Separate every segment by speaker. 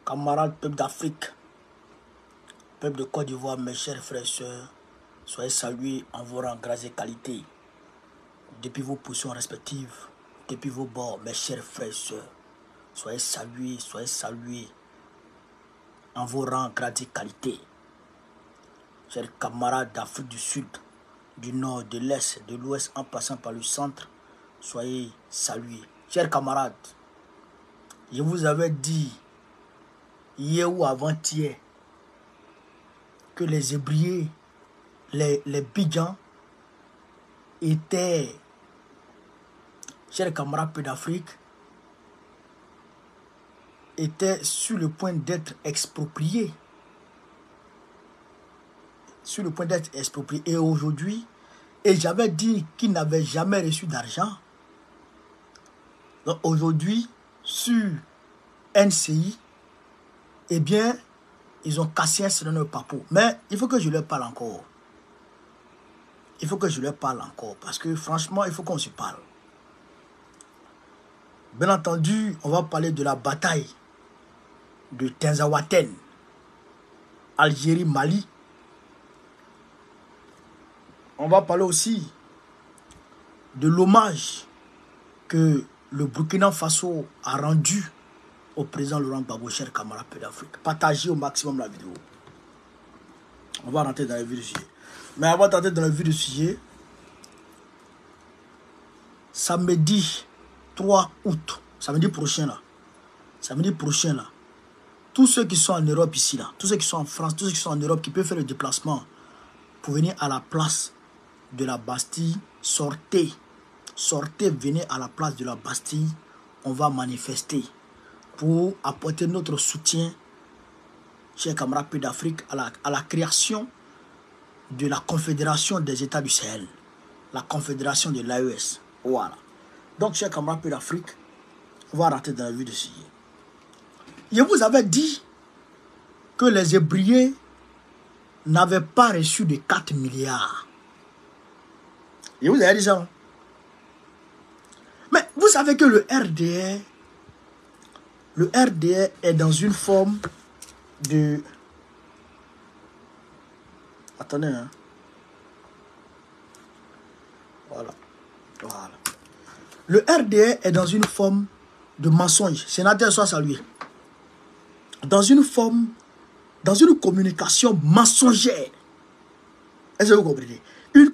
Speaker 1: Camarades, peuple d'Afrique, peuple de Côte d'Ivoire, mes chers frères et sœurs, soyez salués en vos rangs, grâce et qualité. Depuis vos positions respectives, depuis vos bords, mes chers frères et sœurs, soyez salués en vos rangs, grâce et qualité. Chers camarades d'Afrique du Sud, du Nord, de l'Est, de l'Ouest, en passant par le centre, soyez salués. Chers camarades, je vous avais dit hier ou avant-hier que les Hébriers, les Bidjans étaient, chers camarades peu d'Afrique, étaient sur le point d'être expropriés. Sur le point d'être expropriés. Et aujourd'hui, et j'avais dit qu'ils n'avaient jamais reçu d'argent. Donc aujourd'hui, sur NCI, eh bien, ils ont cassé un certain nombre de papos. Mais il faut que je leur parle encore. Il faut que je leur parle encore. Parce que franchement, il faut qu'on se parle. Bien entendu, on va parler de la bataille de Tinzaouaten, Algérie, Mali. On va parler aussi de l'hommage que le Burkina Faso a rendu au président Laurent Gbagbo, cher camarade d'Afrique. Partagez au maximum la vidéo. On va rentrer dans le vif du sujet. Mais avant d'entrer dans le vif du sujet, samedi 3 août, samedi prochain là, tous ceux qui sont en Europe ici là, tous ceux qui sont en France, tous ceux qui sont en Europe qui peuvent faire le déplacement pour venir à la place de la Bastille, sortez, venez à la place de la Bastille, on va manifester pour apporter notre soutien, chers camarades d'Afrique, à la création de la Confédération des États du Sahel, la Confédération de l'AES. Voilà. Donc, chers camarades d'Afrique, on va rentrer dans la vue de sujet. Je vous avais dit que les Hébriers n'avaient pas reçu de 4 milliards. Je vous avais dit ça. Mais vous savez que le RDR est dans une forme de... Attendez, hein. Voilà. Le RDR est dans une forme de mensonge. Sénateur, soit salué. Dans une communication mensongère. Est-ce que vous comprenez? Une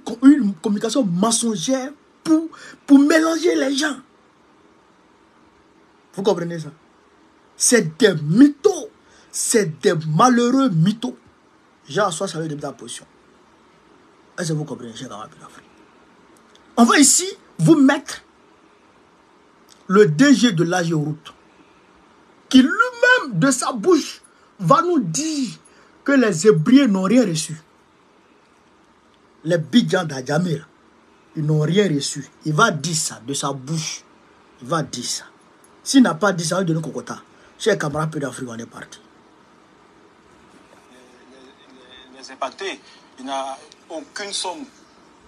Speaker 1: communication mensongère pour mélanger les gens. Vous comprenez ça? C'est des mythos. C'est des malheureux mythos. Jean, soit salué de la position. Est-ce que vous comprenez, cher camarade d'Afrique? On va ici vous mettre le DG de l'AGEROUTE, qui lui-même, de sa bouche, va nous dire que les Hébriers n'ont rien reçu. Les Bidjans d'Adjamé, ils n'ont rien reçu. Il va dire ça de sa bouche. Il va dire ça. S'il n'a pas dit ça, on va donner Kokota. Chers camarades d'Afrique, on est parti.
Speaker 2: Les impactés, il n'y a aucune somme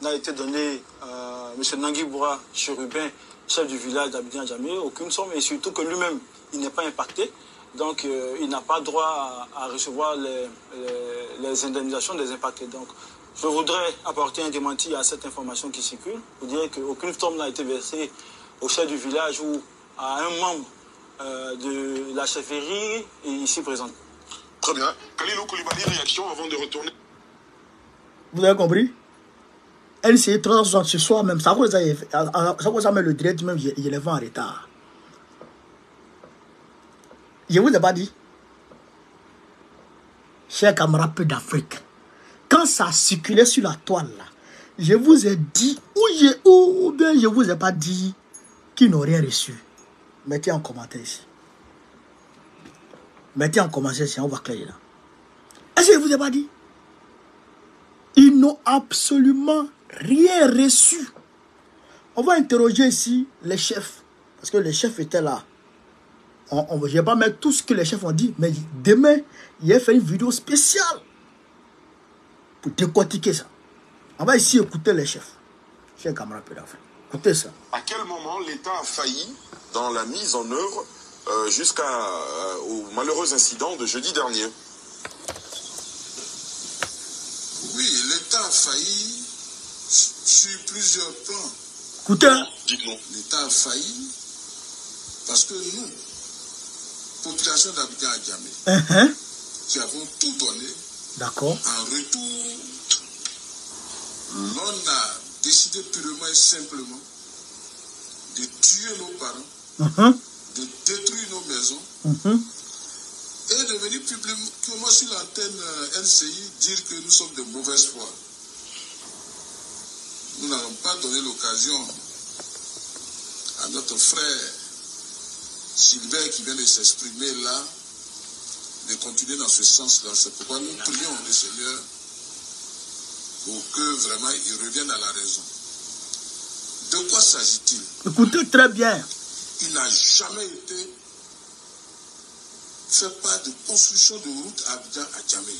Speaker 2: n'a été donnée à M. Nangui Boura Chérubin, chef du village d'Abidjan-Djamé, aucune somme, et surtout que lui-même, il n'est pas impacté. Donc, il n'a pas droit à recevoir les indemnisations des impactés. Donc, je voudrais apporter un démenti à cette information qui circule, pour dire qu'aucune somme n'a été versée au chef du village ou à un membre de la chefferie ici présente.
Speaker 3: Très bien. Kalilou Koulibaly, réaction avant de retourner.
Speaker 1: Vous avez compris? LCI 360 ce soir même, ça cause ça met le direct même, il les vend en retard. Je vous ai pas dit, chers camarades d'Afrique, quand ça circulait sur la toile là, je vous ai dit, ou bien je vous ai pas dit qu'ils n'ont rien reçu. Mettez en commentaire ici. Mettez en commentaire ici, on va clairer là. Est-ce que je vous ai pas dit? Ils n'ont absolument rien reçu. On va interroger ici les chefs. Parce que les chefs étaient là. Je ne vais pas mettre tout ce que les chefs ont dit. Mais demain, il a fait une vidéo spéciale. Pour décortiquer ça. On va ici écouter les chefs. Chers camarades d'Afrique. Écoutez ça.
Speaker 3: À quel moment l'État a failli dans la mise en œuvre jusqu'au malheureux incident de jeudi dernier.
Speaker 4: Oui, l'État a failli sur plusieurs plans.
Speaker 1: Écoutez.
Speaker 3: Dites-nous.
Speaker 4: L'État a failli parce que nous, population d'Abidjan à Djamé, qui avons tout donné,
Speaker 1: d'accord.
Speaker 4: En retour, l'on a décidé purement et simplement de tuer nos parents, de détruire nos maisons et de venir publiquement sur l'antenne NCI dire que nous sommes de mauvaise foi. Nous n'allons pas donner l'occasion à notre frère Sylvain qui vient de s'exprimer là de continuer dans ce sens-là. C'est pourquoi nous prions le Seigneur pour que vraiment il revienne à la raison. De quoi s'agit-il?
Speaker 1: Écoutez très bien.
Speaker 4: Il n'a jamais été fait part de construction de route à Abidjan à Djamé.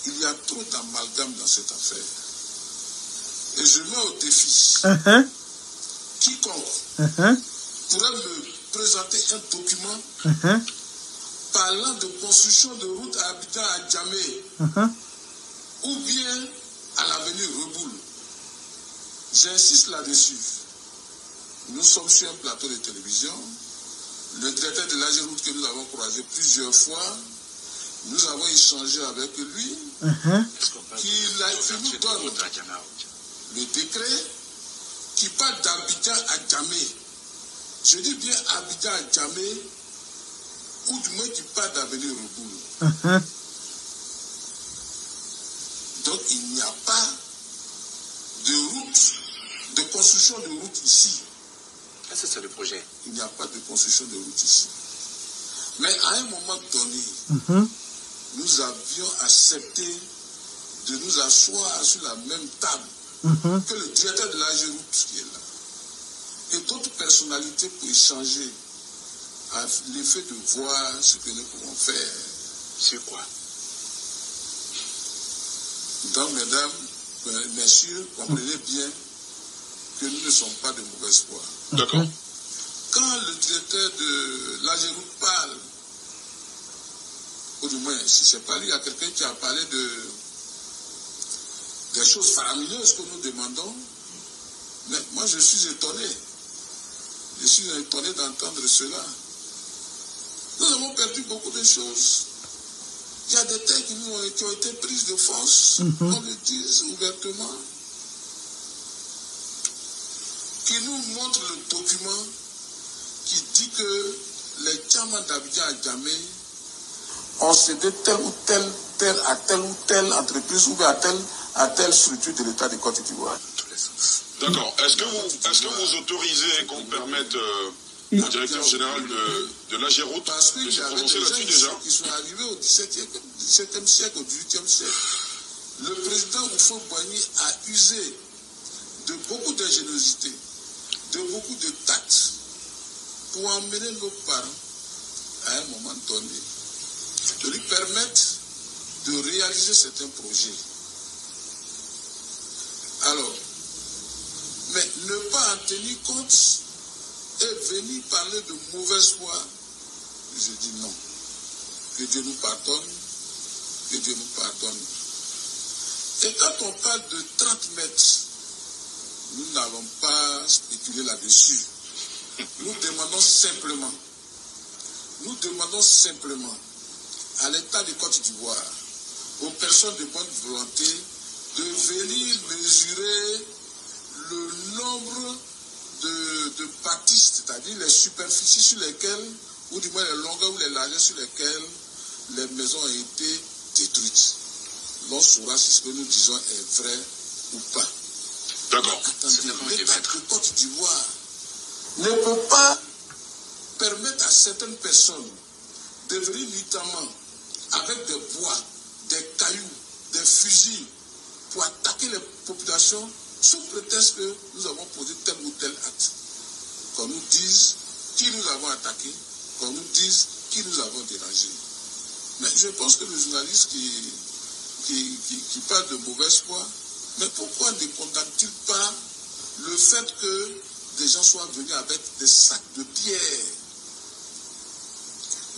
Speaker 4: Il y a trop d'amalgame dans cette affaire. Et je mets au défi quiconque pourrait me présenter un document parlant de construction de route à Abidjan à Djamé ou bien à l'avenue Reboul. J'insiste là-dessus. Nous sommes sur un plateau de télévision. Le directeur de l'AGEROUTE que nous avons croisé plusieurs fois, nous avons échangé avec lui, qui nous donne le décret qui part d'Abidjan à Djamé. Je dis bien Abidjan à Djamé, ou du moins qui part d'avenue Reboul. Donc il n'y a pas de route, de construction de route ici.
Speaker 3: Ça, c'est le projet.
Speaker 4: Il n'y a pas de construction de route ici. Mais à un moment donné, nous avions accepté de nous asseoir sur la même table que le directeur de l'AGEROUTE qui est là. Et d'autres personnalités pour échanger à l'effet de voir ce que nous pouvons faire.
Speaker 3: C'est quoi?
Speaker 4: Donc, mesdames, messieurs, comprenez bien que nous ne sommes pas de mauvaise foi.
Speaker 3: D'accord.
Speaker 4: Quand le directeur de l'AGEROUTE parle, ou du moins, si ce n'est pas lui, il y a quelqu'un qui a parlé des choses faramineuses que nous demandons, mais moi je suis étonné. Je suis étonné d'entendre cela. Nous avons perdu beaucoup de choses. Il y a des terres qui ont été prises de force, on le dit ouvertement, qui nous montre le document qui dit que les Tchaman d'Abidjan à Djamé ont cédé telle ou telle terre à telle ou telle entreprise ou à telle structure de l'État de Côte d'Ivoire.
Speaker 3: D'accord. Est-ce que vous autorisez qu'on permette au directeur général de l'AGEROUTE de se prononcer là-dessus déjà?
Speaker 4: Qui sont arrivés au XVIIe siècle, au XVIIIe siècle. Le président Houphouët-Boigny a usé de beaucoup d'ingéniosité, de beaucoup de tact pour emmener nos parents à un moment donné, de lui permettre de réaliser certains projets. Alors, mais ne pas en tenir compte et venir parler de mauvaise foi, je dis non. Que Dieu nous pardonne, que Dieu nous pardonne. Et quand on parle de 30 mètres, nous n'allons pas spéculer là-dessus. Nous demandons simplement à l'État de Côte d'Ivoire, aux personnes de bonne volonté, de venir mesurer le nombre de bâtisses, c'est-à-dire les superficies sur lesquelles, ou du moins les longueurs ou les largeurs sur lesquelles les maisons ont été détruites. L'on saura si ce que nous disons est vrai ou pas.
Speaker 3: D'accord.
Speaker 4: Attendez, l'État de Côte d'Ivoire ne peut pas permettre à certaines personnes de venir nuitamment avec des bois, des cailloux, des fusils pour attaquer les populations sous prétexte que nous avons posé tel ou tel acte. Qu'on nous dise qui nous avons attaqué, qu'on nous dise qui nous avons dérangé. Mais je pense que le journaliste qui parle de mauvaise foi, mais pourquoi ne condamne-t-il pas le fait que des gens soient venus avec des sacs de pierre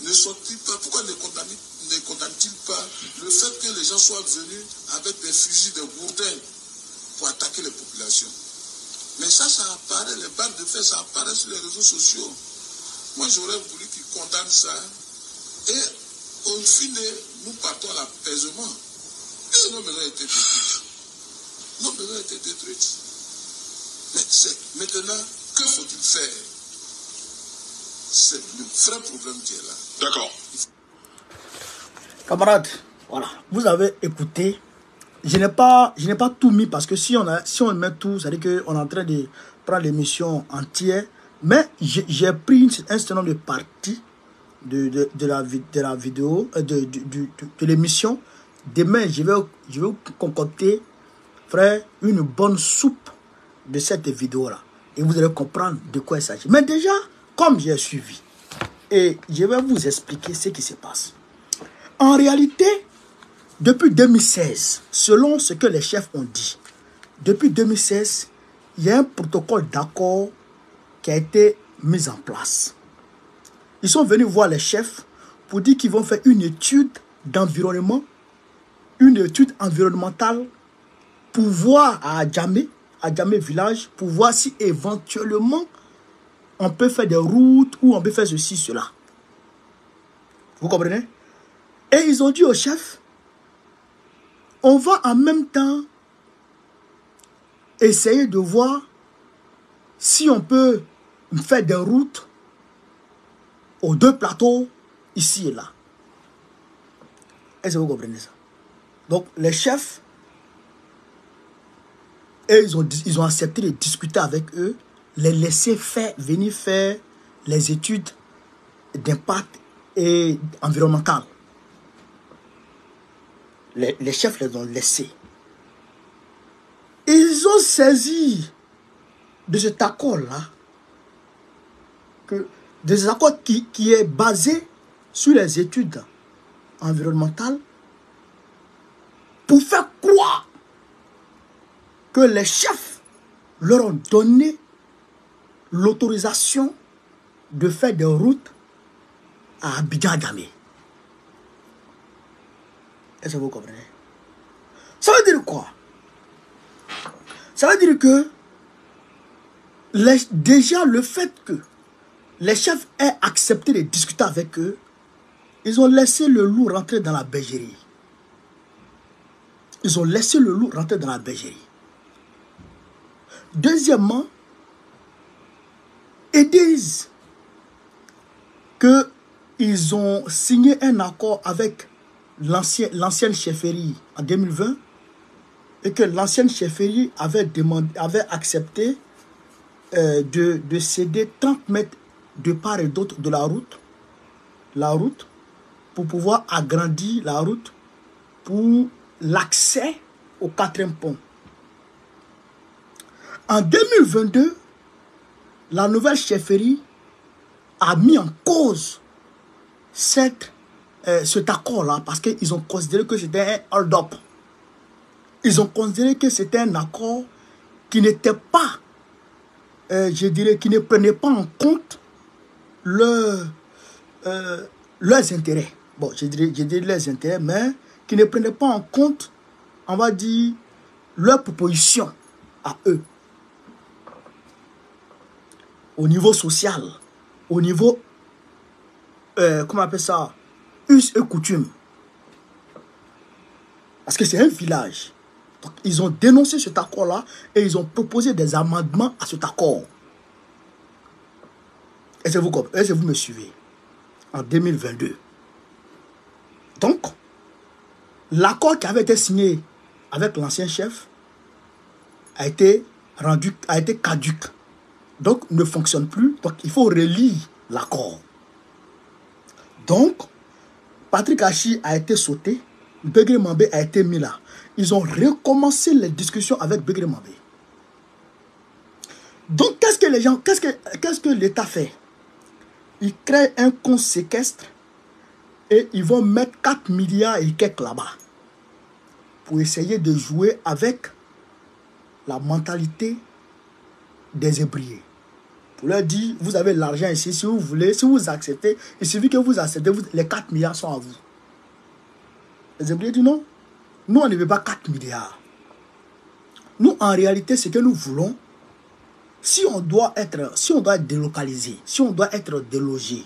Speaker 4: ne sont-ils pas, pourquoi ne condamnent-ils pas le fait que les gens soient venus avec des fusils, des gourdins pour attaquer les populations? Mais ça apparaît, les balles de fer, ça apparaît sur les réseaux sociaux. Moi, j'aurais voulu qu'ils condamnent ça. Et au fine, nous partons à l'apaisement. Et nos maisons étaient détruites. Nos maisons étaient détruites. Mais maintenant, que faut-il faire? C'est le vrai problème qui est là.
Speaker 3: D'accord.
Speaker 1: Camarades, voilà, vous avez écouté. Je n'ai pas tout mis parce que si on met tout, ça veut dire qu'on est en train de prendre l'émission entière. Mais j'ai pris un certain nombre de parties de la vidéo, de l'émission. Demain, je vais vous concocter, frère, une bonne soupe de cette vidéo-là. Et vous allez comprendre de quoi il s'agit. Mais déjà, comme j'ai suivi, et je vais vous expliquer ce qui se passe. En réalité, depuis 2016, selon ce que les chefs ont dit, depuis 2016, il y a un protocole d'accord qui a été mis en place. Ils sont venus voir les chefs pour dire qu'ils vont faire une étude d'environnement, une étude environnementale pour voir à Adjamé village, pour voir si éventuellement on peut faire des routes ou on peut faire ceci, cela. Vous comprenez? Et ils ont dit au chef, on va en même temps essayer de voir si on peut faire des routes aux deux plateaux, ici et là. Est-ce que vous comprenez ça? Donc les chefs, et ils ont accepté de discuter avec eux, les laisser venir faire les études d'impact et environnemental. Les chefs les ont laissés. Ils ont saisi de cet accord-là, de cet accord qui est basé sur les études environnementales, pour faire croire que les chefs leur ont donné l'autorisation de faire des routes à Abidjan-Djamé. Est-ce que vous comprenez? Ça veut dire quoi? Ça veut dire que déjà le fait que les chefs aient accepté de discuter avec eux, ils ont laissé le loup rentrer dans la bergerie. Ils ont laissé le loup rentrer dans la bergerie. Deuxièmement, ils disent qu'ils ont signé un accord avec l'ancienne chefferie en 2020 et que l'ancienne chefferie avait accepté de céder 30 mètres de part et d'autre de la route pour pouvoir agrandir la route pour l'accès au 4e pont. En 2022, la nouvelle chefferie a mis en cause cet accord-là parce qu'ils ont considéré que c'était un hold-up. Ils ont considéré que c'était un accord qui n'était pas, je dirais, qui ne prenait pas en compte leurs intérêts. Bon, je dirais leurs intérêts, mais qui ne prenait pas en compte, on va dire, leurs propositions à eux. Au niveau social, au niveau, comment on appelle ça, us et coutumes. Parce que c'est un village. Donc, ils ont dénoncé cet accord-là et ils ont proposé des amendements à cet accord. Est-ce que vous me suivez? En 2022. Donc, l'accord qui avait été signé avec l'ancien chef a été caduc. Donc, ne fonctionne plus. Donc, il faut relire l'accord. Donc, Patrick Achi a été sauté. Begré Mambé a été mis là. Ils ont recommencé les discussions avec Begré Mambé. Donc, qu'est-ce que l'État fait? Ils créent un compte séquestre et ils vont mettre 4 milliards et quelques là-bas pour essayer de jouer avec la mentalité des ébriers. Pour leur dire, vous avez l'argent ici, si vous voulez, si vous acceptez, il suffit que vous acceptez, les 4 milliards sont à vous. Les Hébreux disent non, nous on ne veut pas 4 milliards. Nous en réalité, ce que nous voulons, si on doit être délocalisé, si on doit être délogé,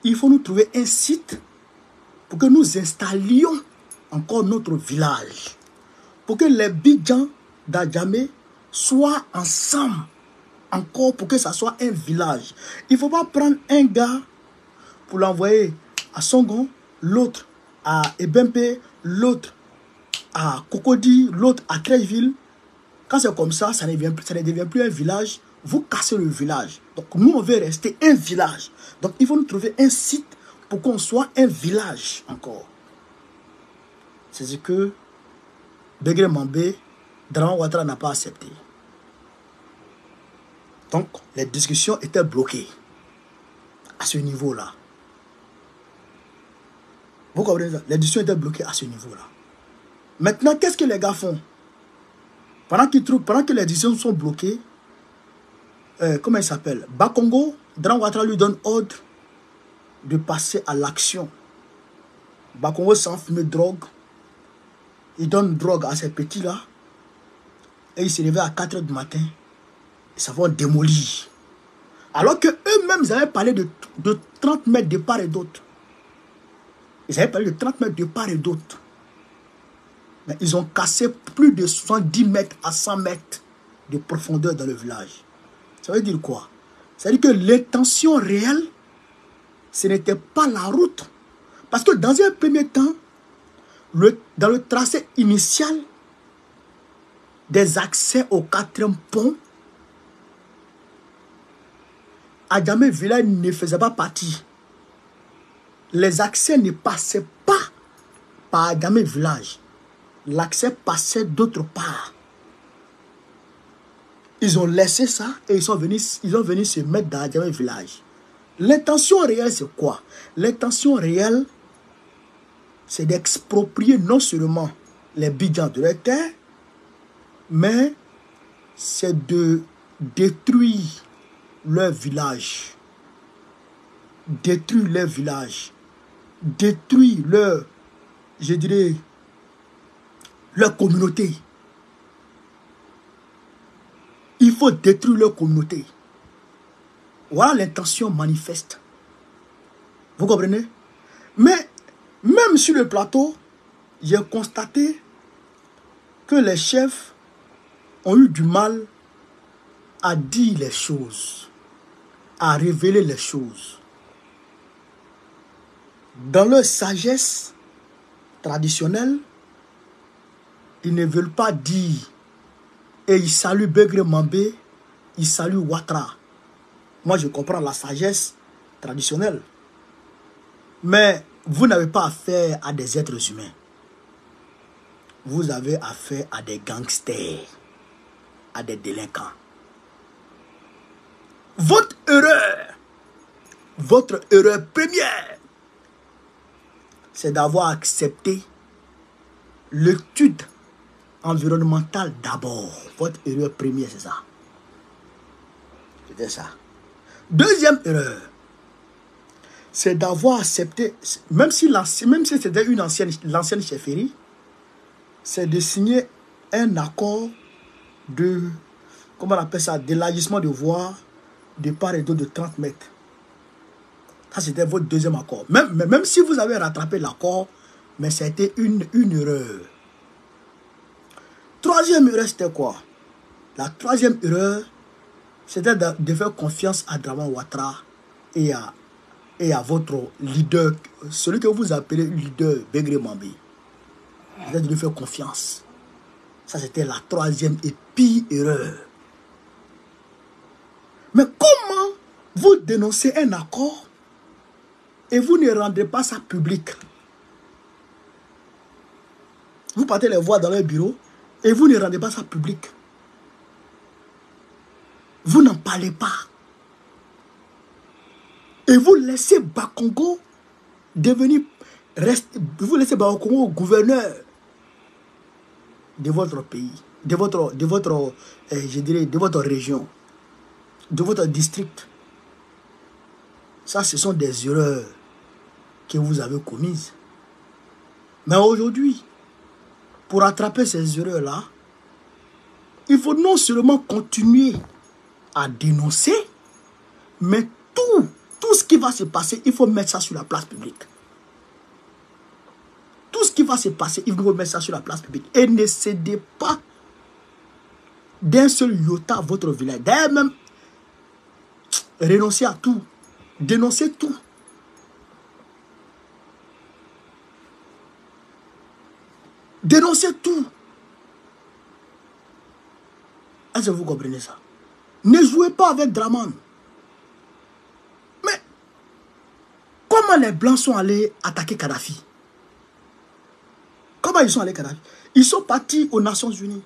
Speaker 1: il faut nous trouver un site pour que nous installions encore notre village. Pour que les Bidjans d'Adjamé soient ensemble. Encore pour que ça soit un village. Il ne faut pas prendre un gars pour l'envoyer à Songon, l'autre à Ebempe, l'autre à Cocody, l'autre à Trècheville. Quand c'est comme ça, ça ne devient plus un village. Vous cassez le village. Donc nous, on veut rester un village. Donc il faut nous trouver un site pour qu'on soit un village encore. C'est ce que Begré Mambé, Dramane Ouattara n'a pas accepté. Donc, les discussions étaient bloquées à ce niveau-là. Vous comprenez ça? Les discussions étaient bloquées à ce niveau-là. Maintenant, qu'est-ce que les gars font? Pendant que les discussions sont bloquées, comment il s'appelle? Bakongo, Dramane Ouattara lui donne ordre de passer à l'action. Bakongo s'enfume de drogue. Il donne drogue à ces petits-là. Et il se réveille à 4 h du matin. Ça va démolir. Alors que eux-mêmes, ils avaient parlé de 30 mètres de part et d'autre. Ils avaient parlé de 30 mètres de part et d'autre. Mais ils ont cassé plus de 70 mètres à 100 mètres de profondeur dans le village. Ça veut dire quoi? Ça veut dire que l'intention réelle, ce n'était pas la route. Parce que dans un premier temps, dans le tracé initial des accès au 4e pont, Adjamé village ne faisait pas partie. Les accès ne passaient pas par Adjamé village. L'accès passait d'autre part. Ils ont laissé ça et ils sont venus se mettre dans Adjamé village. L'intention réelle, c'est quoi? L'intention réelle, c'est d'exproprier non seulement les Bidjans de leur terre, mais c'est de détruire leur village, détruire leur village, détruire leur, je dirais, leur communauté. Il faut détruire leur communauté. Voilà l'intention manifeste. Vous comprenez? Mais même sur le plateau, j'ai constaté que les chefs ont eu du mal à dire les choses, à révéler les choses. Dans leur sagesse traditionnelle, ils ne veulent pas dire et ils saluent Begré Mambé, ils saluent Ouattara. Moi, je comprends la sagesse traditionnelle. Mais vous n'avez pas affaire à des êtres humains. Vous avez affaire à des gangsters, à des délinquants. Votre erreur première, c'est d'avoir accepté l'étude environnementale d'abord. Votre erreur première, c'est ça. C'était ça. Deuxième erreur, c'est d'avoir accepté, même si c'était l'ancienne chefferie, c'est de signer un accord de, comment on appelle ça, d'élargissement de voies de part et d'autre de 30 mètres. Ça, c'était votre deuxième accord. Même si vous avez rattrapé l'accord, mais c'était une erreur. Troisième erreur, c'était quoi? La troisième erreur, c'était de faire confiance à Dramane Ouattara et à votre leader, celui que vous appelez leader Begré Mambé. C'était de lui faire confiance. Ça, c'était la troisième et pire erreur. Mais comment vous dénoncez un accord et vous ne rendez pas ça public? Vous partez les voir dans leur bureau et vous ne rendez pas ça public. Vous n'en parlez pas. Et vous laissez Bakongo devenir, vous laissez Bakongo gouverneur de votre pays, de votre région. de votre district. Ça, ce sont des erreurs que vous avez commises. Mais aujourd'hui, pour rattraper ces erreurs-là, il faut non seulement continuer à dénoncer, mais tout ce qui va se passer, il faut mettre ça sur la place publique. Tout ce qui va se passer, il faut mettre ça sur la place publique. Et ne cédez pas d'un seul iota à votre village. D'ailleurs même, renoncez à tout. Dénoncez tout. Dénoncez tout. Est-ce que vous comprenez ça? Ne jouez pas avec Draman. Mais comment les Blancs sont allés attaquer Kadhafi? Comment ils sont allés Kadhafi? Ils sont partis aux Nations Unies.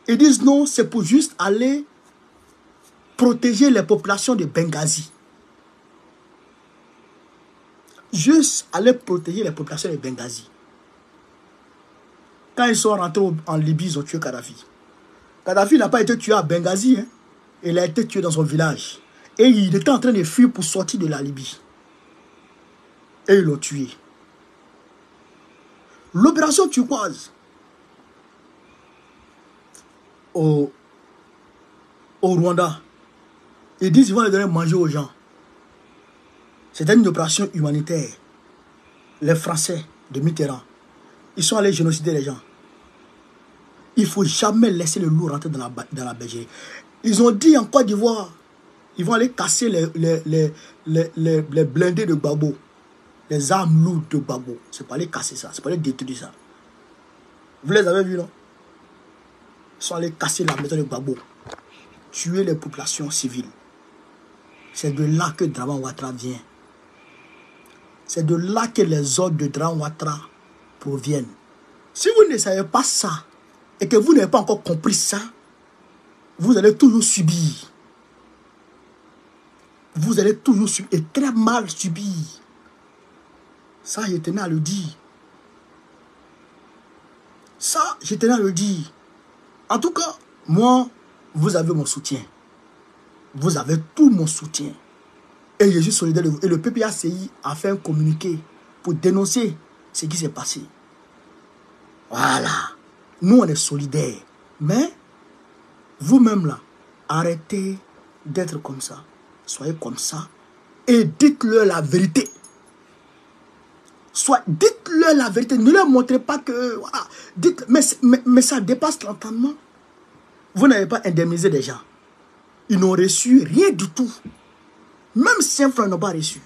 Speaker 1: Ils disent non, c'est pour juste aller protéger les populations de Benghazi. Juste aller protéger les populations de Benghazi. Quand ils sont rentrés en Libye, ils ont tué Kadhafi. Kadhafi n'a pas été tué à Benghazi, hein. Il a été tué dans son village. Et il était en train de fuir pour sortir de la Libye. Et ils l'ont tué. L'opération turquoise au Rwanda, ils disent qu'ils vont les donner à manger aux gens. C'était une opération humanitaire. Les Français de Mitterrand, ils sont allés génocider les gens. Il ne faut jamais laisser le loup rentrer dans la bergerie. Ils ont dit en Côte d'Ivoire, ils vont aller casser les blindés de Gbagbo. Les armes lourdes de Gbagbo. C'est pas aller casser ça, c'est pas aller détruire ça. Vous les avez vus, non? Ils sont allés casser la maison de Gbagbo. Tuer les populations civiles. C'est de là que Draman Ouattara vient. C'est de là que les ordres de Draman Ouattara proviennent. Si vous ne savez pas ça, et que vous n'avez pas encore compris ça, vous allez toujours subir. Vous allez toujours subir, et très mal subir. Ça, je tenais à le dire. Ça, je tenais à le dire. En tout cas, moi, vous avez mon soutien. Vous avez tout mon soutien. Et je suis solidaire de vous. Et le PPACI a fait un communiqué pour dénoncer ce qui s'est passé. Voilà. Nous, on est solidaires. Mais, vous-même là, arrêtez d'être comme ça. Soyez comme ça. Et dites-leur la vérité. Dites-leur la vérité. Ne leur montrez pas que... Voilà. Mais ça dépasse l'entendement. Vous n'avez pas indemnisé des gens. Ils n'ont reçu rien du tout. Même 5 francs, ils n'ont pas reçu.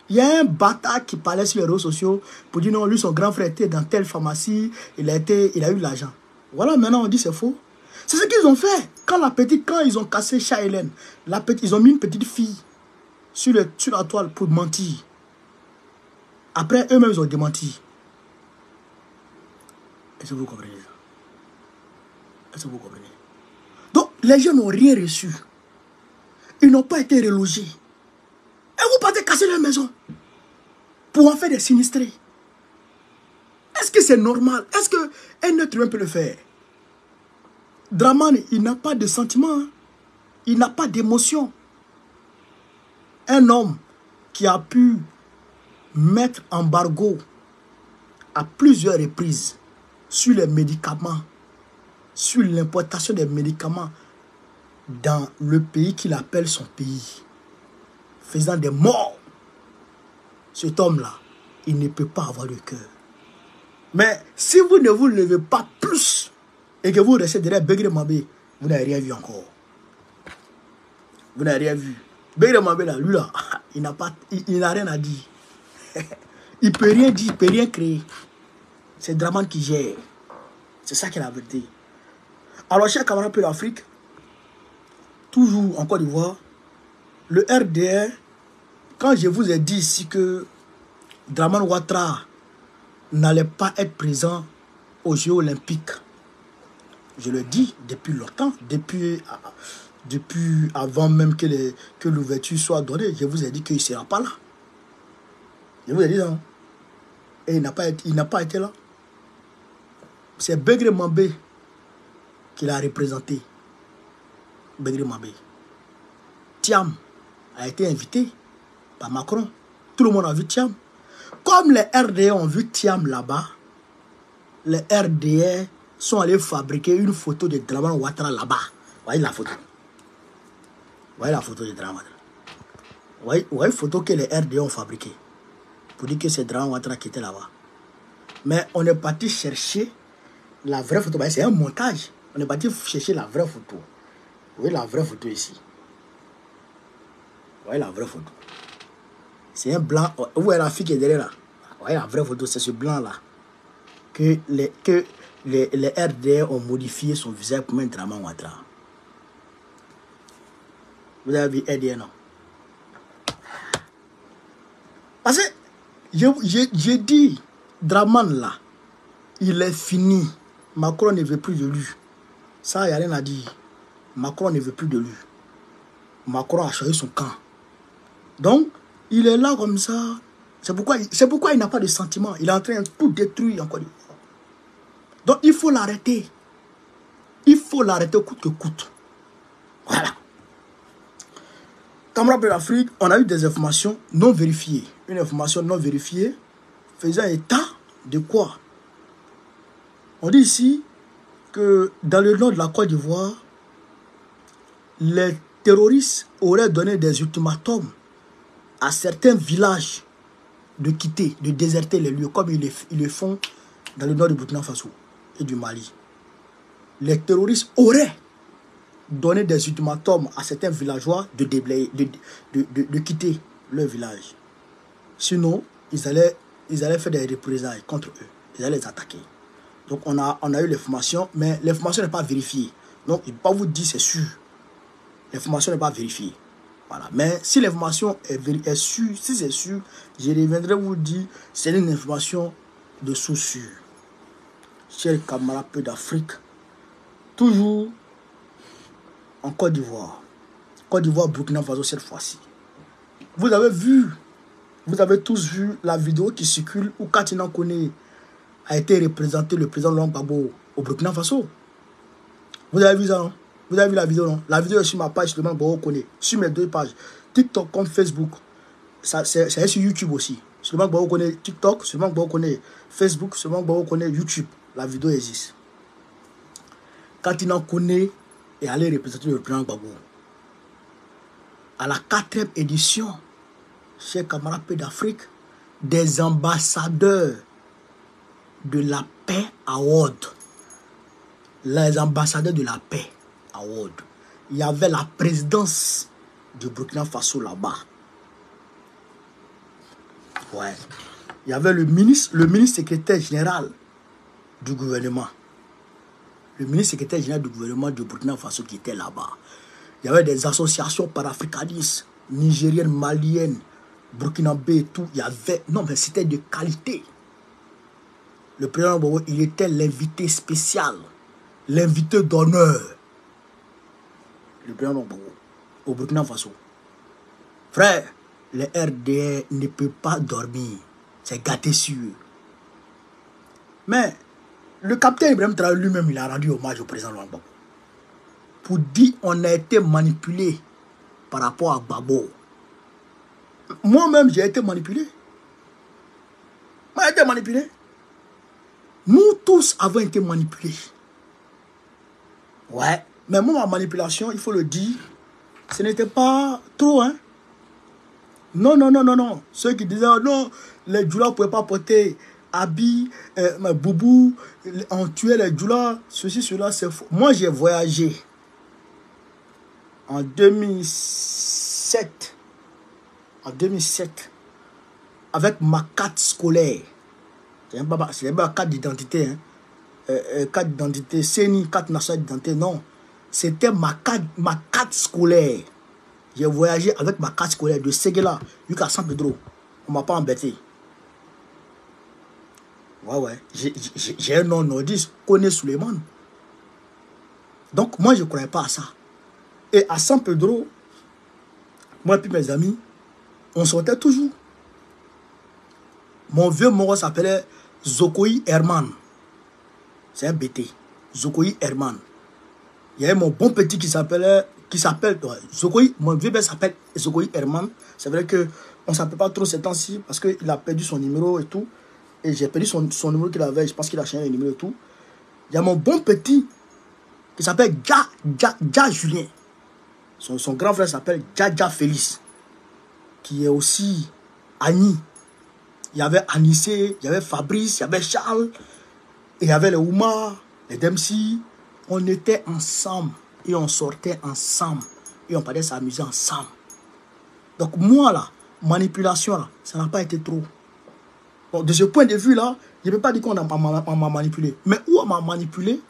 Speaker 1: Il y a un bâtard qui parlait sur les réseaux sociaux pour dire non, lui, son grand frère était dans telle pharmacie, il a eu de l'argent. Voilà, maintenant on dit c'est faux. C'est ce qu'ils ont fait. Quand ils ont cassé Chat Hélène, ils ont mis une petite fille sur la toile pour mentir. Après, eux-mêmes, ils ont démenti. Est-ce que vous comprenez ça? Est-ce que vous comprenez? Donc, les gens n'ont rien reçu. Ils n'ont pas été relogés. Et vous partez casser leur maison pour en faire des sinistrés. Est-ce que c'est normal? Est-ce qu'un être humain peut le faire? Draman, il n'a pas de sentiment. Hein? Il n'a pas d'émotion. Un homme qui a pu mettre embargo à plusieurs reprises sur les médicaments, sur l'importation des médicaments dans le pays qu'il appelle son pays, faisant des morts. Cet homme-là, il ne peut pas avoir le cœur. Mais si vous ne vous levez pas plus et que vous restez derrière Begré Mabé, vous n'avez rien vu encore. Vous n'avez rien vu. Begré Mabé, là, lui, là, il n'a rien à dire. Il ne peut rien dire, il ne peut rien créer. C'est Draman qui gère. C'est ça qui est la vérité. Alors, chers camarades de l'Afrique, toujours en Côte d'Ivoire, le RDR, quand je vous ai dit ici que Draman Ouattara n'allait pas être présent aux Jeux Olympiques, je le dis depuis longtemps, depuis avant même que l'ouverture soit donnée, je vous ai dit qu'il ne sera pas là. Je vous ai dit ça. Et il n'a pas été là. C'est Begré Mambé qui l'a représenté. Bedri Mabé. Thiam a été invité par Macron. Tout le monde a vu Thiam. Comme les RDA ont vu Thiam là-bas, les RDA sont allés fabriquer une photo de Dramane Ouattara là-bas. Voyez la photo. Voyez la photo de Dramane Ouattara. Voyez la photo que les RDA ont fabriquée. Pour dire que c'est Dramane Ouattara qui était là-bas. Mais on est parti chercher la vraie photo. C'est un montage. On est parti chercher la vraie photo. Vous voyez la vraie photo ici. Vous voyez la vraie photo. C'est un blanc. Vous voyez la fille qui est derrière là. Vous voyez la vraie photo, c'est ce blanc-là. Que les RDA ont modifié son visage pour mettre Dramane Ouattara. Vous avez vu RDA, non? Parce que j'ai dit, Dramane là, il est fini. Macron ne veut plus de lui. Ça, il n'y a rien à dire. Macron ne veut plus de lui. Macron a choisi son camp. Donc, il est là comme ça. C'est pourquoi il n'a pas de sentiment. Il est en train de tout détruire encore. Donc, il faut l'arrêter. Il faut l'arrêter coûte que coûte. Voilà. Camarades de l'Afrique, on a eu des informations non vérifiées. Une information non vérifiée faisant état de quoi? On dit ici que dans le nord de la Côte d'Ivoire, les terroristes auraient donné des ultimatums à certains villages de quitter, de déserter les lieux, comme ils le font dans le nord du Burkina Faso et du Mali. Les terroristes auraient donné des ultimatums à certains villageois de quitter leur village. Sinon, ils allaient faire des représailles contre eux. Ils allaient les attaquer. Donc on a eu l'information, mais l'information n'est pas vérifiée. Donc je ne peux pas vous dire c'est sûr. L'information n'est pas vérifiée. Voilà. Mais si l'information est sûre, si c'est sûr, je reviendrai vous dire c'est une information de source sûre. Chers camarades peu d'Afrique, toujours en Côte d'Ivoire. Côte d'Ivoire, Burkina Faso cette fois-ci. Vous avez tous vu la vidéo qui circule où Katina Kone a été représenté le président Laurent Gbagbo au Burkina Faso. Vous avez vu ça, non? Vous avez vu la vidéo, non? La vidéo est sur ma page, Laurent Gbagbo Kone, sur mes deux pages, TikTok comme Facebook. C'est sur YouTube aussi. Laurent Gbagbo Kone TikTok, Laurent Gbagbo Kone Facebook, Laurent Gbagbo Kone YouTube. La vidéo existe. Katina Kone est allé représenter le président Gbagbo. À la 4e édition, chers camarades d'Afrique, des ambassadeurs de la paix award. Les ambassadeurs de la paix award. Il y avait la présidence du Burkina Faso là-bas. Ouais. Il y avait le ministre secrétaire général du gouvernement. Le ministre secrétaire général du gouvernement du Burkina Faso qui était là-bas. Il y avait des associations panafricanistes, nigériennes, maliennes, burkinabé et tout. Il y avait... Non, mais c'était de qualité. Le président Gbagbo, il était l'invité spécial, l'invité d'honneur. Le président Gbagbo, au Burkina Faso. Frère, les RDA ne peuvent pas dormir. C'est gâté sur eux. Mais le capitaine Ibrahim Traoré lui-même, il a rendu hommage au président Gbagbo. Pour dire on a été manipulé par rapport à Gbagbo. Moi-même, j'ai été manipulé. Moi, j'ai été manipulé. Nous tous avons été manipulés. Ouais. Mais moi, ma manipulation, il faut le dire, ce n'était pas trop, hein. Non, non, non, non, non. Ceux qui disaient, oh, non, les Djoula ne pouvaient pas porter habits, boubou, on tuait les Djoula, ceci, cela, c'est faux. Moi, j'ai voyagé en 2007. En 2007. Avec ma carte scolaire. C'est pas ma carte d'identité. Hein. Carte d'identité, CENI, carte nationale d'identité, non. C'était ma carte scolaire. J'ai voyagé avec ma carte scolaire de Séguéla jusqu'à San Pedro. On ne m'a pas embêté. Ouais, ouais. J'ai un nom nordiste, Kone Suleiman. Donc, moi, je ne croyais pas à ça. Et à San Pedro, moi et puis mes amis, on sortait toujours. Mon vieux moro s'appelait Zokoï Herman. C'est un BT. Zokoï Herman. Il y avait mon bon petit qui s'appelait qui s'appelle Zogoï. Mon vieux père s'appelle Zogoï Herman. C'est vrai qu'on ne s'appelle pas trop ces temps-ci parce qu'il a perdu son numéro et tout. Et j'ai perdu son numéro qu'il avait. Je pense qu'il a changé le numéro et tout. Il y a mon bon petit qui s'appelle Dja Julien. Son grand frère s'appelle Dja Félix, qui est aussi Annie. Il y avait Anissé, il y avait Fabrice, il y avait Charles, et il y avait les Oumar, les Dempsey. On était ensemble et on sortait ensemble et on parlait s'amuser ensemble. Donc moi là, manipulation là, ça n'a pas été trop. Bon, de ce point de vue là, je ne peux pas dire qu'on m'a manipulé. Mais où on m'a manipulé,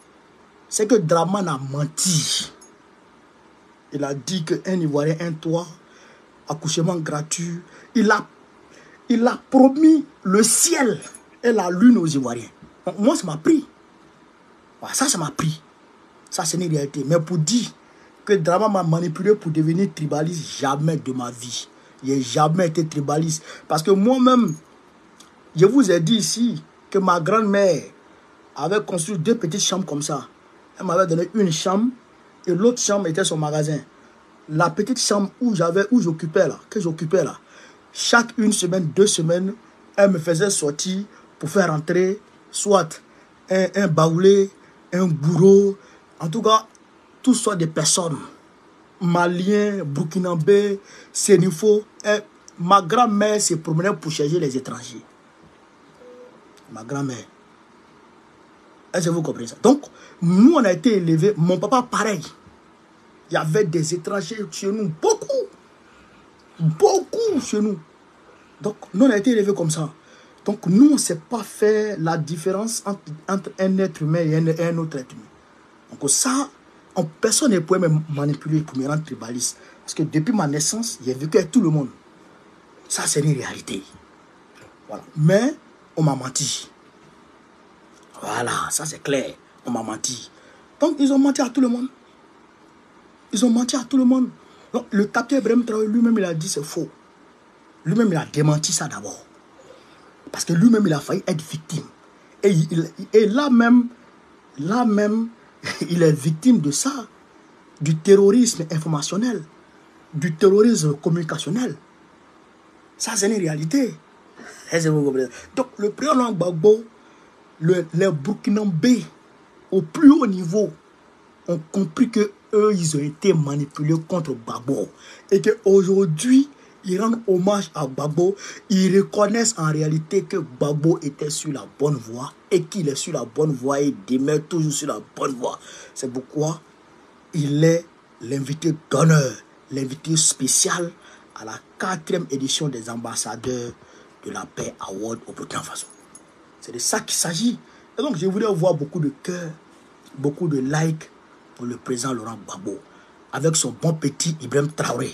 Speaker 1: c'est que Draman a menti. Il a dit qu'un Ivoirien, un toit, accouchement gratuit. Il a promis le ciel et la lune aux Ivoiriens. Donc, moi, ça m'a pris. Ouais, ça m'a pris. Ça, c'est une réalité. Mais pour dire que Draman m'a manipulé pour devenir tribaliste, jamais de ma vie. Je n'ai jamais été tribaliste. Parce que moi-même, je vous ai dit ici que ma grand-mère avait construit 2 petites chambres comme ça. Elle m'avait donné une chambre et l'autre chambre était son magasin. La petite chambre où j'occupais là, chaque 1 semaine, 2 semaines, elle me faisait sortir pour faire rentrer soit un baoulé, un bourreau, en tout cas, tout soit des personnes, maliens, burkinabés, sénifaux. Ma grand-mère se promenait pour chercher les étrangers. Ma grand-mère. Est-ce que vous comprenez ça? Donc, nous, on a été élevés, mon papa pareil. Il y avait des étrangers chez nous, beaucoup chez nous. Donc, nous, on a été élevés comme ça. Donc, nous, on ne sait pas faire la différence entre un être humain et un autre être humain. Donc, ça, personne ne pouvait me manipuler pour me rendre tribaliste. Parce que depuis ma naissance, j'ai vécu avec tout le monde. Ça, c'est une réalité. Voilà. Mais, on m'a menti. Voilà, ça c'est clair. On m'a menti. Donc, ils ont menti à tout le monde. Ils ont menti à tout le monde. Donc, le capitaine Ibrahim Traoré, lui-même, il a dit c'est faux. Lui-même, il a démenti ça d'abord. Parce que lui-même, il a failli être victime. Et là même, il est victime de ça. Du terrorisme informationnel. Du terrorisme communicationnel. Ça, c'est une réalité. Donc, le président Gbagbo, les Burkinabés, au plus haut niveau, ont compris que eux, ils ont été manipulés contre Gbagbo. Et qu'aujourd'hui, ils rendent hommage à Gbagbo. Ils reconnaissent en réalité que Gbagbo était sur la bonne voie et qu'il est sur la bonne voie et demeure toujours sur la bonne voie. C'est pourquoi il est l'invité d'honneur, l'invité spécial à la 4e édition des ambassadeurs de la paix Award au Burkina Faso. C'est de ça qu'il s'agit. Et donc, je voulais voir beaucoup de cœur, beaucoup de likes pour le président Laurent Gbagbo, avec son bon petit Ibrahim Traoré.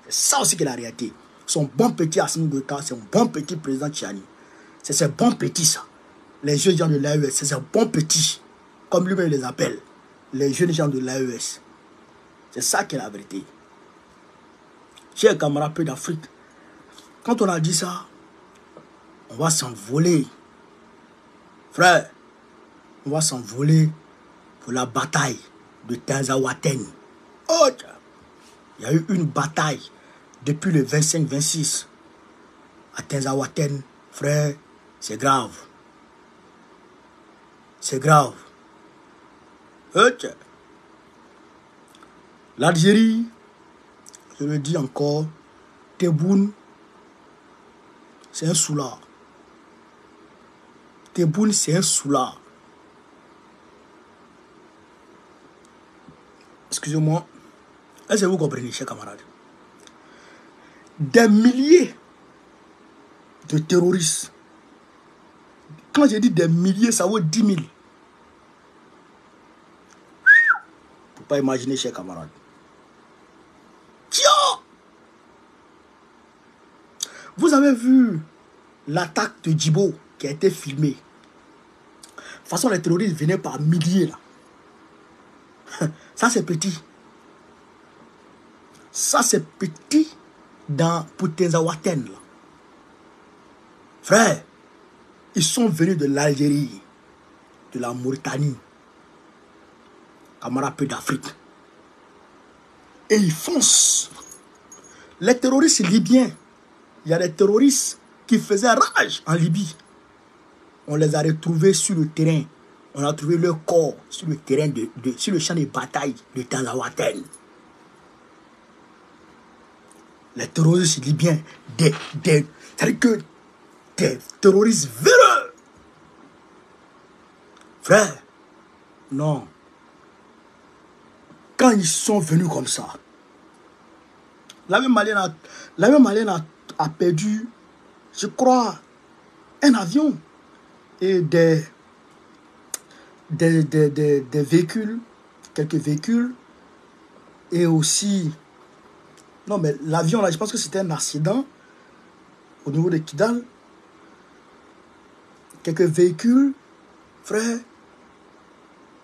Speaker 1: C'est ça aussi qui est la réalité. Son bon petit Assimi Goïta, c'est un bon petit président Tchani. C'est ce bon petit, ça. Les jeunes gens de l'AES, c'est ce bon petit, comme lui-même les appelle. Les jeunes gens de l'AES. C'est ça qui est la vérité. Chers camarades peu d'Afrique, quand on a dit ça, on va s'envoler. Frère, on va s'envoler pour la bataille de Tinzaouaten. Oh, il y a eu une bataille depuis le 25-26 à Tinzaouaten. Frère, c'est grave. C'est grave. L'Algérie, je le dis encore, Tebboune, c'est un soulard. Tebboune, c'est un soulard. Excusez-moi. Est-ce que vous comprenez, chers camarades? Des milliers de terroristes. Quand je dis des milliers, ça vaut 10 000. Vous ne pouvez pas imaginer, chers camarades. Tiens! Vous avez vu l'attaque de Djibo qui a été filmée. De toute façon, les terroristes venaient par milliers là. Ça, c'est petit. Ça, c'est petit pour Tinzaouaten, là. Frère, ils sont venus de l'Algérie, de la Mauritanie, camarades peu d'Afrique. Et ils foncent. Les terroristes libyens, il y a des terroristes qui faisaient rage en Libye. On les a retrouvés sur le terrain. On a trouvé leur corps sur le terrain, sur le champ de bataille de Tanzawaten. Les terroristes libyens, c'est-à-dire que des terroristes véreux. Frère, non. Quand ils sont venus comme ça, la même malienne a perdu, je crois, un avion et des véhicules, quelques véhicules, et aussi, non mais l'avion là, je pense que c'était un accident au niveau de Kidal, quelques véhicules, frère,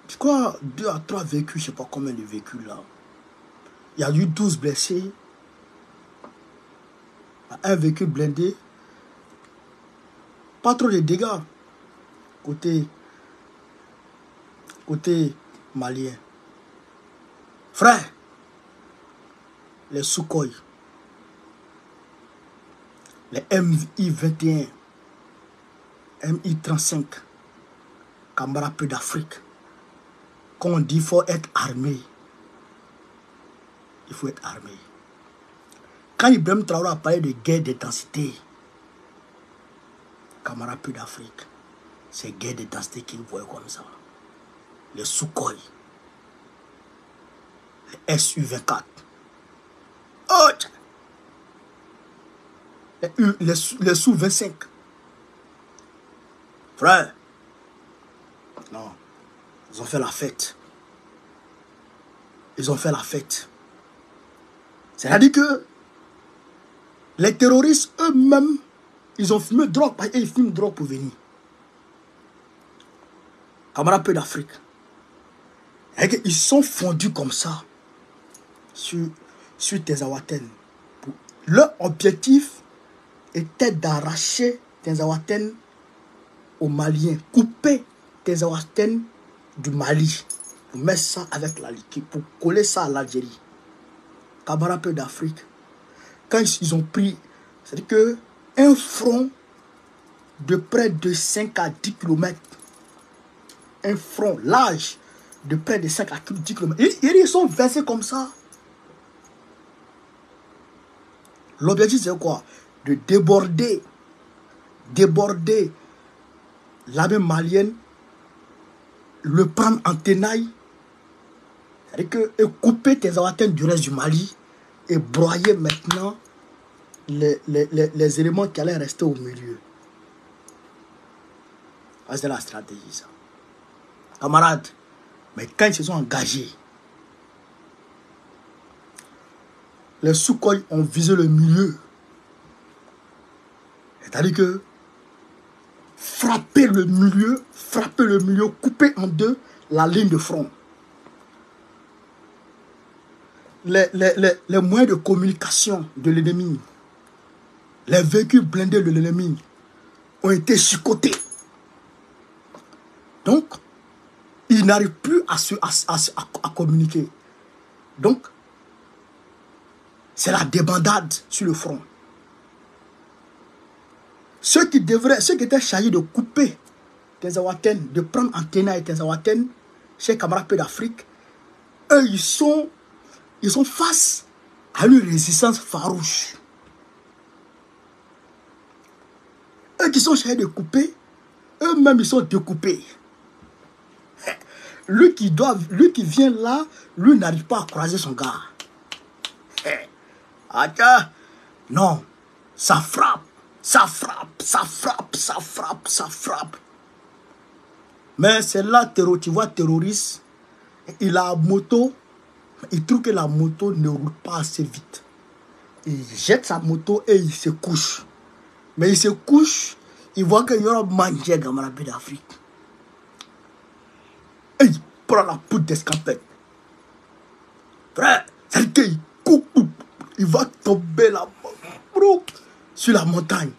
Speaker 1: je crois 2 à 3 véhicules, je ne sais pas combien de véhicules là, il y a eu 12 blessés, un véhicule blindé, pas trop de dégâts côté malien. Frère, les Sukhoi, les Mi-21, Mi-35, camarades peu d'Afrique, quand on dit qu'il faut être armé, il faut être armé. Quand Ibrahim Traoré a parlé de guerre d'intensité, camarades peu d'Afrique, c'est guerre d'intensité qu'il voit comme ça. Les Sukhoi, les Su-24, oh, les Su-25. Frère, non, ils ont fait la fête. Ils ont fait la fête. C'est-à-dire que les terroristes eux-mêmes, ils ont fumé drogue, et ils fument drogue pour venir. Camarades peu d'Afrique. Ils sont fondus comme ça sur Tanzawaten. Leur objectif était d'arracher Tanzawaten aux Maliens, couper Tanzawaten du Mali, pour mettre ça avec la liquide, pour coller ça à l'Algérie. Camarades peu d'Afrique. Quand ils ont pris, c'est-à-dire que un front de près de 5 à 10 km, un front large de près de 5 à 10 km, ils sont versés comme ça. L'objectif c'est quoi? De déborder l'armée malienne, le prendre en tenaille, c'est-à-dire que couper Tanzawaten du reste du Mali et broyer maintenant les éléments qui allaient rester au milieu. C'est la stratégie ça. Camarades, mais quand ils se sont engagés, les Sukhoi ont visé le milieu. C'est-à-dire que frapper le milieu, couper en deux la ligne de front. Les moyens de communication de l'ennemi, les véhicules blindés de l'ennemi ont été chicotés. Donc, ils n'arrivent plus à communiquer. Donc, c'est la débandade sur le front. Ceux qui étaient chargés de couper Tanzawaten, de prendre en tenaille Tanzawaten, chez camarades peu d'Afrique, eux, ils sont face à une résistance farouche. Eux qui sont chargés de couper, eux-mêmes, ils sont découpés. Lui qui vient là, lui n'arrive pas à croiser son gars. Non, ça frappe. Mais c'est là, tu vois, terroriste, il a une moto, il trouve que la moto ne roule pas assez vite. Il jette sa moto et il se couche. Mais il se couche, il voit qu'il y aura mangé camarade d'Afrique. Et il prend la poudre d'escapette. Frère, c'est qu'il coupe, il va tomber là, sur la montagne.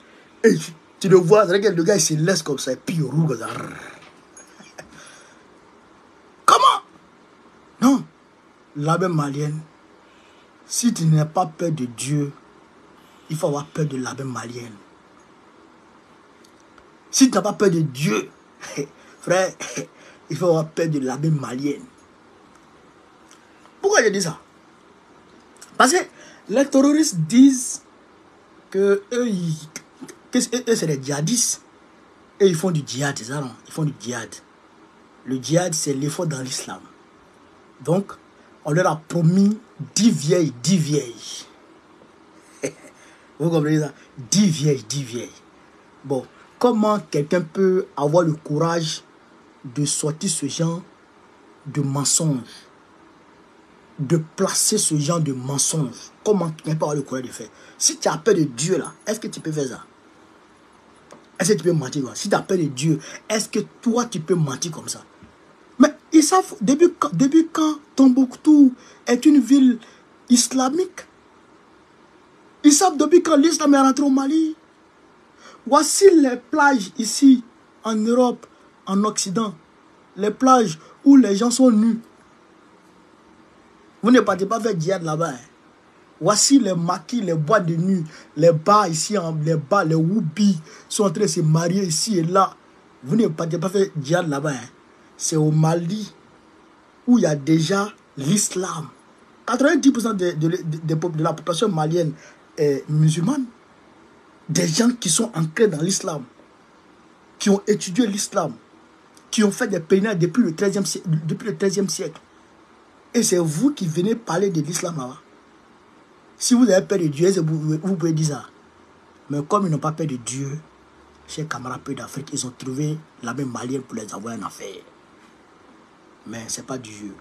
Speaker 1: Et tu le vois, c'est que le gars il se laisse comme ça et puis il roule comme ça. Comment? Non, l'armée malienne Si tu n'as pas peur de Dieu, il faut avoir peur de l'armée malienne. Si tu n'as pas peur de Dieu, frère, il faut avoir peur de l'armée malienne. Pourquoi je dis ça? Parce que les terroristes disent que eux, c'est des djihadistes. Et ils font du djihad, c'est ça, non? Ils font du djihad. Le djihad, c'est l'effort dans l'islam. Donc, on leur a promis 10 vieilles, 10 vieilles. Vous comprenez ça? 10 vieilles, 10 vieilles. Bon, comment quelqu'un peut avoir le courage de sortir ce genre de mensonges, de placer ce genre de mensonges? Comment quelqu'un peut avoir le courage de faire? Si tu as peur de Dieu, là, est-ce que tu peux faire ça? Est-ce que tu peux mentir comme ça? Si tu as peur de Dieu, est-ce que toi, tu peux mentir comme ça? Mais ils savent, depuis quand Tombouctou est une ville islamique? Ils savent depuis quand l'islam est rentré au Mali. Voici les plages ici, en Europe, en Occident. Les plages où les gens sont nus. Vous ne partez pas faire djihad là-bas. Hein. Voici les maquis, les boîtes de nuit, les bars ici, les bars, les woubis sont en train de se marier ici et là. Vous ne partez pas faire djihad là-bas. Hein. C'est au Mali où il y a déjà l'islam. 90% de la population malienne est musulmane. Des gens qui sont ancrés dans l'islam, qui ont étudié l'islam, qui ont fait des pèlerinages depuis le 13e siècle. Et c'est vous qui venez parler de l'islam là-bas. Si vous avez peur de Dieu, vous pouvez dire ça. Mais comme ils n'ont pas peur de Dieu, chers camarades peu d'Afrique, ils ont trouvé l'armée malienne pour les avoir en affaire. Mais ce n'est pas Dieu.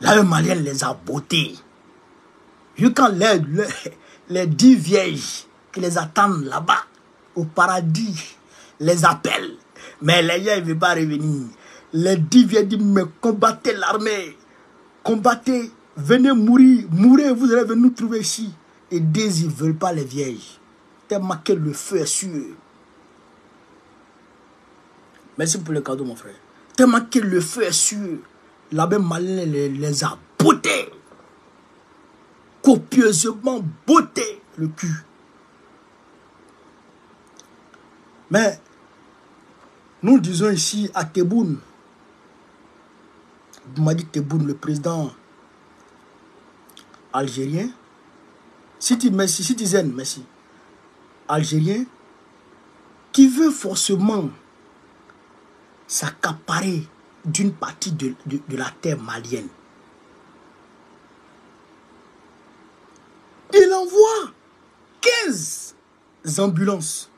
Speaker 1: L'armée malienne les a bottés. Vu quand les 10 vieilles qui les attendent là-bas, au paradis, les appellent. Mais les gars, ils ne veulent pas revenir. Les 10 vieilles disent, mais combattez l'armée. Combattez. Venez mourir, mourez, vous allez venir nous trouver ici. Et ils ne veulent pas les vieilles. Tellement que le feu est sûr. Merci pour le cadeau, mon frère. Tellement que le feu est sûr. L'armée malienne les a bottés. Copieusement bottés le cul. Mais nous disons ici à Tebboune, Boumadi Tebboune, le président algérien, citizen, merci, algérien, qui veut forcément s'accaparer d'une partie de la terre malienne. Il envoie 15 ambulances.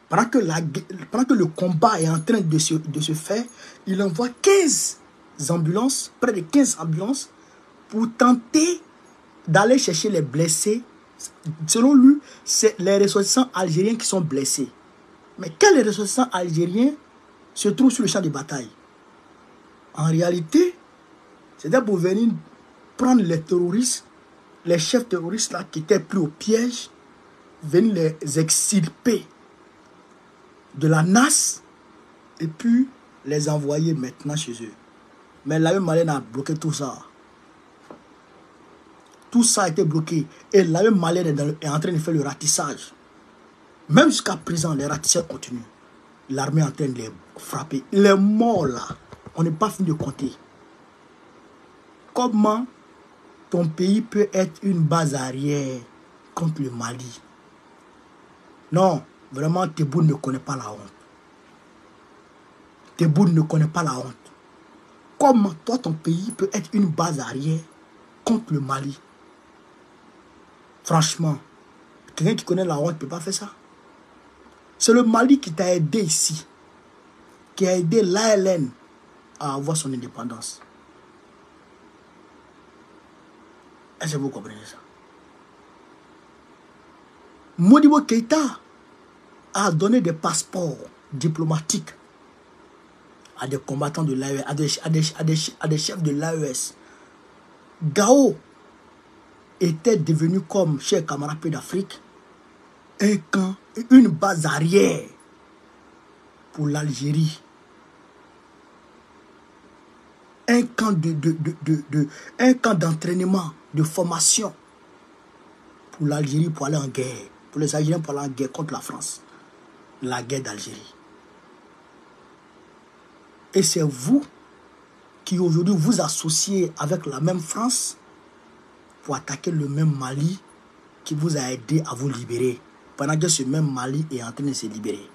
Speaker 1: Pendant que le combat est en train de se faire, il envoie 15 ambulances, près de 15 ambulances, pour tenter d'aller chercher les blessés. Selon lui, c'est les ressortissants algériens qui sont blessés. Mais quels ressortissants algériens se trouvent sur le champ de bataille? En réalité, c'était pour venir prendre les terroristes, les chefs terroristes là qui étaient pris au piège, venir les extirper de la NAS et puis les envoyer maintenant chez eux. Mais l'armée malienne a bloqué tout ça. Tout ça a été bloqué. Et l'armée malienne est en train de faire le ratissage. Même jusqu'à présent, les ratissages continuent. L'armée est en train de les frapper. Les morts là, on n'est pas fini de compter. Comment ton pays peut être une base arrière contre le Mali? Non, vraiment, Tebboune ne connaît pas la honte. Tebboune ne connaît pas la honte. Comment toi, ton pays peut être une base arrière contre le Mali? Franchement, quelqu'un qui connaît la honte ne peut pas faire ça. C'est le Mali qui t'a aidé ici, qui a aidé l'ALN à avoir son indépendance. Est-ce que vous comprenez ça? Modibo Keïta a donné des passeports diplomatiques à des combattants de l'AES, à des chefs de l'AES. Gao était devenu, comme chers camarades d'Afrique, un camp, une base arrière pour l'Algérie. un camp un camp d'entraînement, de formation pour l'Algérie pour aller en guerre. Pour les Algériens pour aller en guerre contre la France. La guerre d'Algérie. Et c'est vous qui aujourd'hui vous associez avec la même France pour attaquer le même Mali qui vous a aidé à vous libérer. Pendant que ce même Mali est en train de se libérer.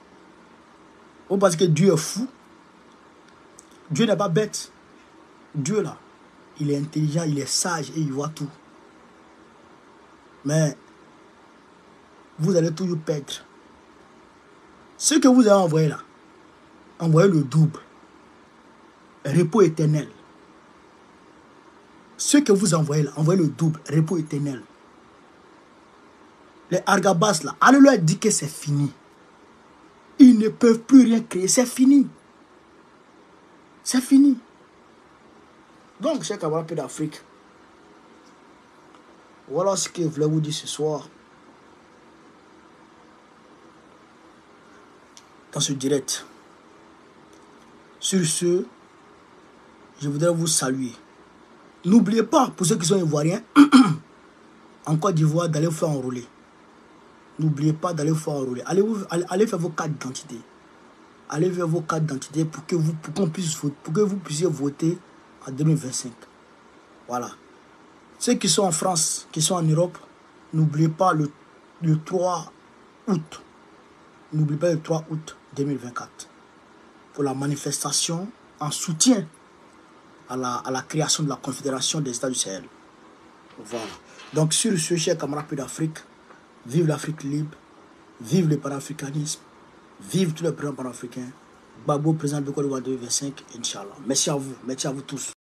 Speaker 1: Oh, parce que Dieu est fou. Dieu n'est pas bête. Dieu là, il est intelligent, il est sage et il voit tout. Mais vous allez toujours perdre. Ce que vous avez envoyé là, envoyez le double. Repos éternel. Ce que vous envoyez là, envoyez le double. Repos éternel. Les Argabas là, allez leur dire que c'est fini. Ils ne peuvent plus rien créer. C'est fini. C'est fini. Donc, chers camarades d'Afrique, voilà ce que je voulais vous dire ce soir. Dans ce direct. Sur ce, je voudrais vous saluer. N'oubliez pas, pour ceux qui sont ivoiriens, en Côte d'Ivoire, d'aller vous faire enrôler. N'oubliez pas d'aller vous faire enrôler. Allez faire vos cartes d'identité. Allez faire vos cartes d'identité pour que vous puissiez voter en 2025. Voilà. Ceux qui sont en France, qui sont en Europe, n'oubliez pas le 3 août. N'oubliez pas le 3 août 2024. Pour la manifestation en soutien à la création de la Confédération des États du Sahel. Voilà. Donc sur ce, chers camarades d'Afrique, vive l'Afrique libre, vive le panafricanisme, vive tous les présidents panafricains. Gbagbo, président de Côte d'Ivoire 2025, Inch'Allah. Merci à vous tous.